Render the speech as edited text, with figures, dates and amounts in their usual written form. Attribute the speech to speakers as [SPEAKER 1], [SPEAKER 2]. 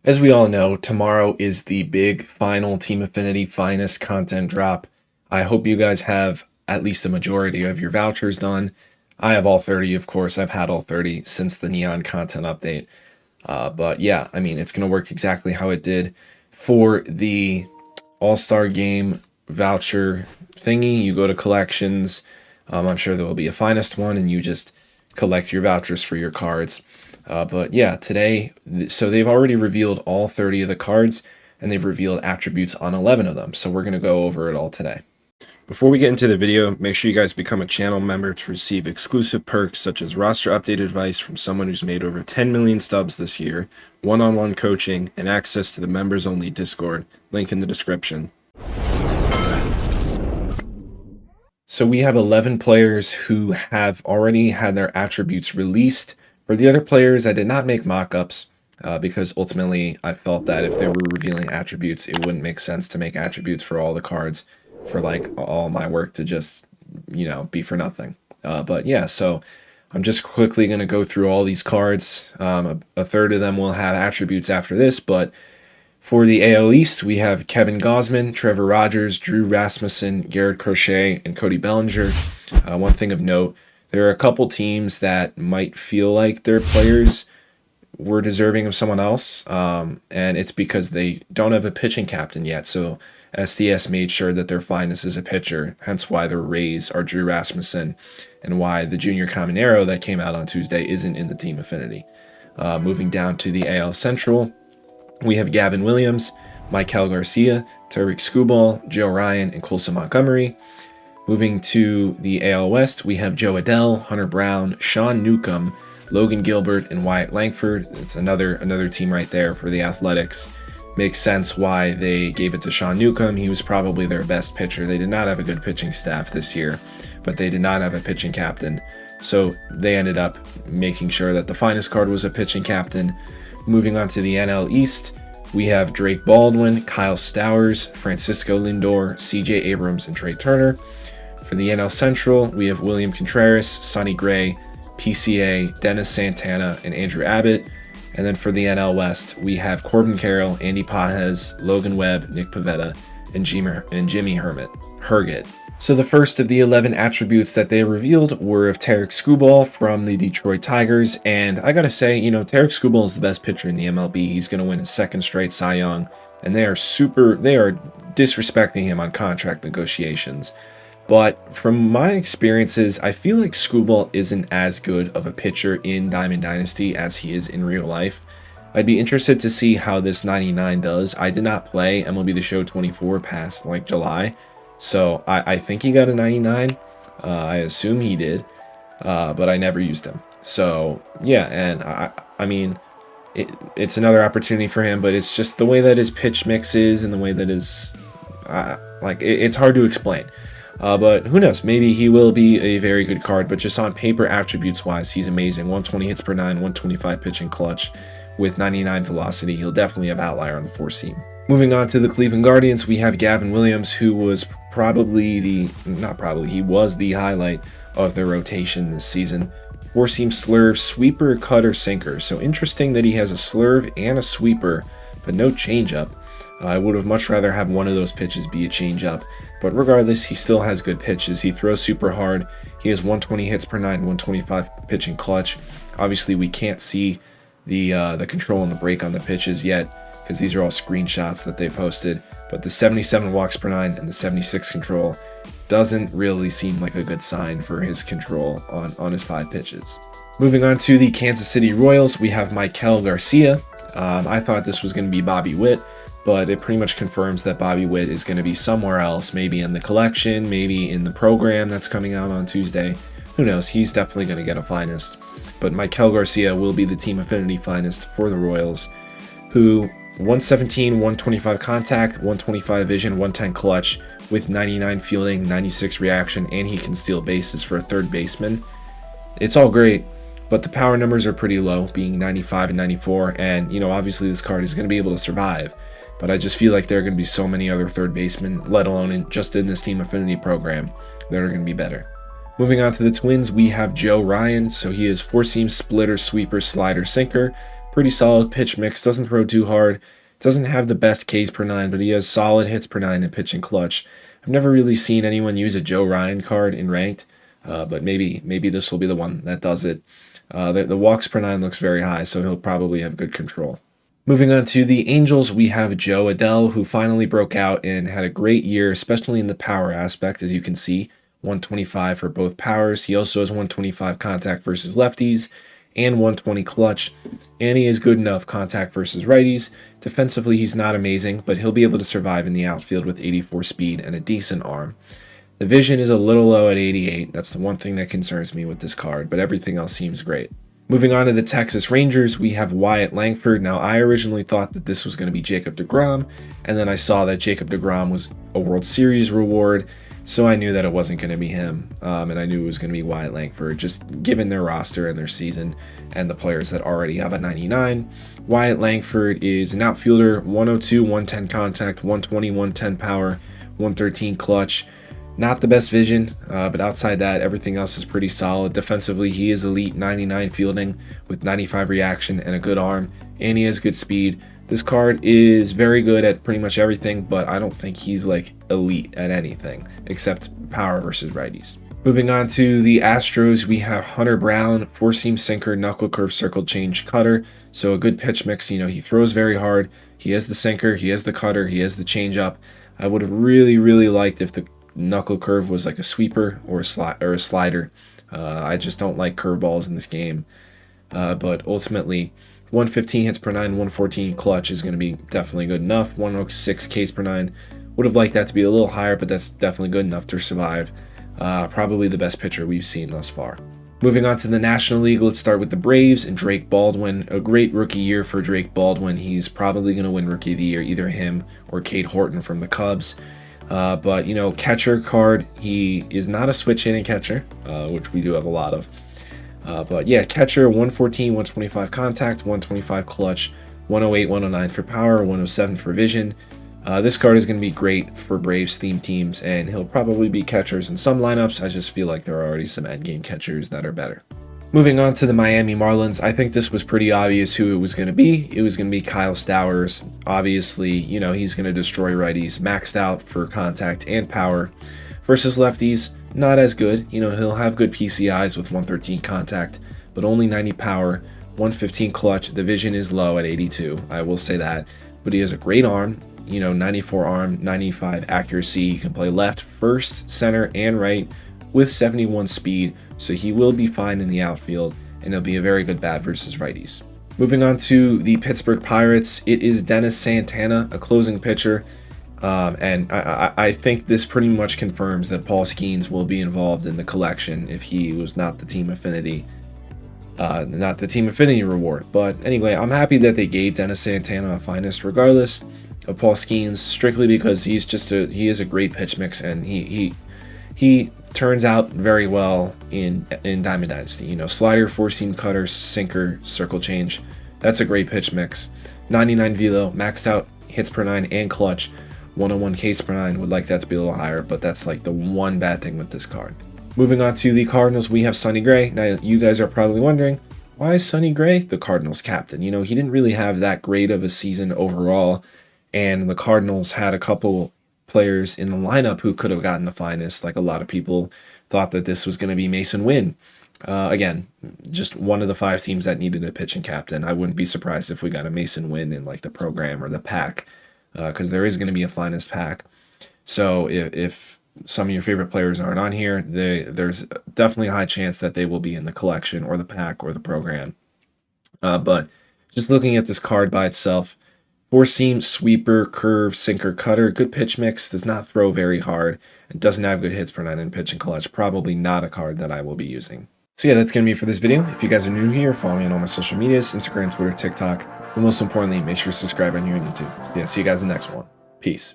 [SPEAKER 1] As we all know, tomorrow is the big final Team Affinity Finest content drop. I hope you guys have at least a majority of your vouchers done. I have all 30, of course. I've had all 30 since the Neon content update. But yeah, I mean, it's going to work exactly how it did for the All-Star Game voucher thingy. You go to collections. I'm sure there will be a finest one, and you just collect your vouchers for your cards. But yeah, today, so they've already revealed all 30 of the cards, and they've revealed attributes on 11 of them. So we're going to go over it all today. Before we get into the video, make sure you guys become a channel member to receive exclusive perks such as roster update advice from someone who's made over 10 million stubs this year, one-on-one coaching, and access to the members-only Discord. Link in the description. So we have 11 players who have already had their attributes released. For the other players, I did not make mock-ups because ultimately I felt that if they were revealing attributes, it wouldn't make sense to make attributes for all the cards for like all my work to just, be for nothing. But yeah, so I'm just quickly going to go through all these cards. A third of them will have attributes after this, but for the AL East, we have Kevin Gausman, Trevor Rogers, Drew Rasmussen, Garrett Crochet, and Cody Bellinger. One thing of note, there are a couple teams that might feel like their players were deserving of someone else, and it's because they don't have a pitching captain yet. So SDS made sure that their finest is a pitcher, hence why their Rays are Drew Rasmussen, and why the Junior Caminero that came out on Tuesday isn't in the Team Affinity. Moving down to the AL Central, we have Gavin Williams, Maikel Garcia, Tariq Skubal, Joe Ryan, and Colson Montgomery. Moving to the AL West, we have Joe Adell, Hunter Brown, Sean Newcomb, Logan Gilbert, and Wyatt Langford. It's another team right there for the Athletics. Makes sense why they gave it to Sean Newcomb. He was probably their best pitcher. They did not have a good pitching staff this year, but they did not have a pitching captain. So they ended up making sure that the finest card was a pitching captain. Moving on to the NL East, we have Drake Baldwin, Kyle Stowers, Francisco Lindor, CJ Abrams, and Trey Turner. For the NL Central, we have William Contreras, Sonny Gray, PCA, Dennis Santana, and Andrew Abbott. And then for the NL West, we have Corbin Carroll, Andy Pajes, Logan Webb, Nick Pivetta, and Jimmy Herget. So the first of the 11 attributes that they revealed were of Tariq Skubal from the Detroit Tigers. And I gotta say, Tariq Skubal is the best pitcher in the MLB. He's gonna win his second straight Cy Young. And they are disrespecting him on contract negotiations. But from my experiences, I feel like Skubal isn't as good of a pitcher in Diamond Dynasty as he is in real life. I'd be interested to see how this 99 does. I did not play MLB The Show 24 past July, so I think he got a 99. I assume he did, but I never used him. So yeah, and I mean, it's another opportunity for him, but it's just the way that his pitch mix is and the way that his it's hard to explain. But who knows? Maybe he will be a very good card, but just on paper attributes-wise, he's amazing. 120 hits per 9, 125 pitching clutch with 99 velocity. He'll definitely have outlier on the four-seam. Moving on to the Cleveland Guardians, we have Gavin Williams, who was he was the highlight of their rotation this season. Four-seam slurve, sweeper, cutter, sinker. So interesting that he has a slurve and a sweeper, but no changeup. I would have much rather have one of those pitches be a changeup. But regardless, he still has good pitches. He throws super hard. He has 120 hits per 9, 125 pitching clutch. Obviously, we can't see the control and the break on the pitches yet because these are all screenshots that they posted. But the 77 walks per 9 and the 76 control doesn't really seem like a good sign for his control on his 5 pitches. Moving on to the Kansas City Royals, we have Maikel Garcia. I thought this was going to be Bobby Witt, but it pretty much confirms that Bobby Witt is going to be somewhere else, maybe in the collection, maybe in the program that's coming out on Tuesday. Who knows? He's definitely going to get a finest. But Maikel Garcia will be the Team Affinity finest for the Royals, who 117, 125 contact, 125 vision, 110 clutch, with 99 fielding, 96 reaction, and he can steal bases for a third baseman. It's all great, but the power numbers are pretty low, being 95 and 94, and obviously this card is going to be able to survive. But I just feel like there are going to be so many other third basemen, let alone just in this Team Affinity program, that are going to be better. Moving on to the Twins, we have Joe Ryan. So he is four-seam splitter, sweeper, slider, sinker Pretty solid pitch mix, doesn't throw too hard, doesn't have the best Ks per nine, but he has solid hits per nine in pitch and clutch. I've never really seen anyone use a Joe Ryan card in ranked, but maybe this will be the one that does it. The walks per nine looks very high, so he'll probably have good control. Moving on to the Angels, we have Joe Adell, who finally broke out and had a great year, especially in the power aspect, as you can see. 125 for both powers. He also has 125 contact versus lefties and 120 clutch, and he is good enough contact versus righties. Defensively, he's not amazing, but he'll be able to survive in the outfield with 84 speed and a decent arm. The vision is a little low at 88. That's the one thing that concerns me with this card, but everything else seems great. Moving on to the Texas Rangers, we have Wyatt Langford. Now, I originally thought that this was going to be Jacob deGrom, and then I saw that Jacob deGrom was a World Series reward, so I knew that it wasn't going to be him, and I knew it was going to be Wyatt Langford, just given their roster and their season and the players that already have a 99. Wyatt Langford is an outfielder, 102, 110 contact, 120, 110 power, 113 clutch. Not the best vision, but outside that, everything else is pretty solid. Defensively, he is elite 99 fielding with 95 reaction and a good arm, and he has good speed. This card is very good at pretty much everything, but I don't think he's like elite at anything except power versus righties. Moving on to the Astros, we have Hunter Brown, four-seam sinker, knuckle curve, circle change, cutter. So a good pitch mix. You know, he throws very hard. He has the sinker, he has the cutter, he has the changeup. I would have really liked if the knuckle curve was like a sweeper or a slider. I just don't like curveballs in this game. But ultimately, 115 hits per nine, 114 clutch is going to be definitely good enough. 106 Ks per nine. Would have liked that to be a little higher, but that's definitely good enough to survive. Probably the best pitcher we've seen thus far. Moving on to the National League, let's start with the Braves and Drake Baldwin. A great rookie year for Drake Baldwin. He's probably going to win Rookie of the Year, either him or Cade Horton from the Cubs. But, you know, catcher card, he is not a switch hitting catcher, which we do have a lot of. But yeah, catcher, 114, 125 contact, 125 clutch, 108, 109 for power, 107 for vision. This card is going to be great for Braves theme teams, and he'll probably be catchers in some lineups. I just feel like there are already some endgame catchers that are better. Moving on to the Miami Marlins, I think this was pretty obvious who it was going to be. It was going to be Kyle Stowers. Obviously, you know, he's going to destroy righties, maxed out for contact and power. Versus lefties, not as good. You know, he'll have good PCIs with 113 contact, but only 90 power, 115 clutch. The vision is low at 82, I will say that. But he has a great arm, you know, 94 arm, 95 accuracy. He can play left, first, center, and right with 71 speed. So he will be fine in the outfield, and he'll be a very good bat versus righties. Moving on to the Pittsburgh Pirates, it is Dennis Santana, a closing pitcher. And I think this pretty much confirms that Paul Skeens will be involved in the collection if he was not the team affinity reward. But anyway, I'm happy that they gave Dennis Santana a finest regardless of Paul Skeens, strictly because he is a great pitch mix, and he turns out very well in Diamond Dynasty. You know, slider, four-seam cutter, sinker, circle change. That's a great pitch mix. 99 velo, maxed out hits per nine and clutch. 101 Ks per nine. Would like that to be a little higher, but that's like the one bad thing with this card. Moving on to the Cardinals, we have Sonny Gray. Now, you guys are probably wondering, why is Sonny Gray the Cardinals captain? You know, he didn't really have that great of a season overall, and the Cardinals had a couple players in the lineup who could have gotten the finest. Like, a lot of people thought that this was going to be Mason Wynn. Again, just one of the 5 teams that needed a pitching captain. I wouldn't be surprised if we got a Mason Wynn in like the program or the pack, because there is going to be a finest pack. So if some of your favorite players aren't on here, there's definitely a high chance that they will be in the collection or the pack or the program. But just looking at this card by itself, four-seam, sweeper, curve, sinker, cutter, good pitch mix, does not throw very hard, and doesn't have good hits per nine in pitch and clutch. Probably not a card that I will be using. So yeah, that's going to be it for this video. If you guys are new here, follow me on all my social medias, Instagram, Twitter, TikTok, but most importantly, make sure to subscribe on here on YouTube. So yeah, see you guys in the next one. Peace.